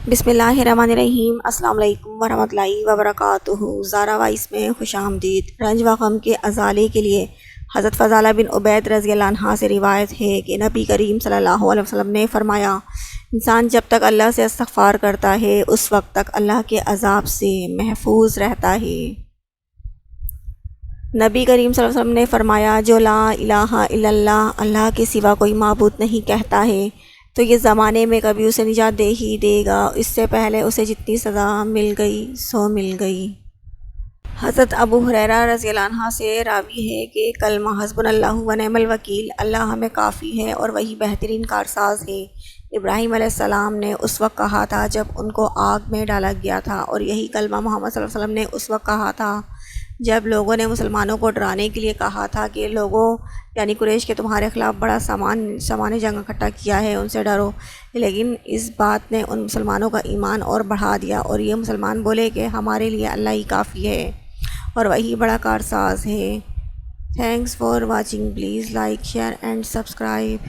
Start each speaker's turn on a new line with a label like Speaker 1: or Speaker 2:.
Speaker 1: بسم اللہ الرحمن الرحیم۔ السلام علیکم ورحمۃ اللہ وبرکاتہ۔ زارا وائس میں خوش آمدید۔ رنج و غم کے ازالے کے لیے حضرت فضالہ بن عبید رضی اللہ عنہ سے روایت ہے کہ نبی کریم صلی اللہ علیہ وسلم نے فرمایا، انسان جب تک اللہ سے استغفار کرتا ہے اس وقت تک اللہ کے عذاب سے محفوظ رہتا ہے۔ نبی کریم صلی اللہ علیہ وسلم نے فرمایا، جو لا الہ الا اللہ، اللہ کے سوا کوئی معبود نہیں کہتا ہے تو یہ زمانے میں کبھی اسے نجات دے ہی دے گا، اس سے پہلے اسے جتنی سزا مل گئی سو مل گئی۔ حضرت ابو ہریرہ رضی اللہ عنہ سے راوی ہے کہ کلمہ حسبنا اللہ و نعم الوکیل، اللہ ہمیں کافی ہے اور وہی بہترین کارساز ہے، ابراہیم علیہ السلام نے اس وقت کہا تھا جب ان کو آگ میں ڈالا گیا تھا، اور یہی کلمہ محمد صلی اللہ علیہ وسلم نے اس وقت کہا تھا جب لوگوں نے مسلمانوں کو ڈرانے کے لیے کہا تھا کہ لوگوں یعنی قریش کے تمہارے خلاف بڑا سامان جنگ اکٹھا کیا ہے، ان سے ڈرو، لیکن اس بات نے ان مسلمانوں کا ایمان اور بڑھا دیا، اور یہ مسلمان بولے کہ ہمارے لیے اللہ ہی کافی ہے اور وہی بڑا کارساز ہے۔ Thanks for watching, please like, share and subscribe.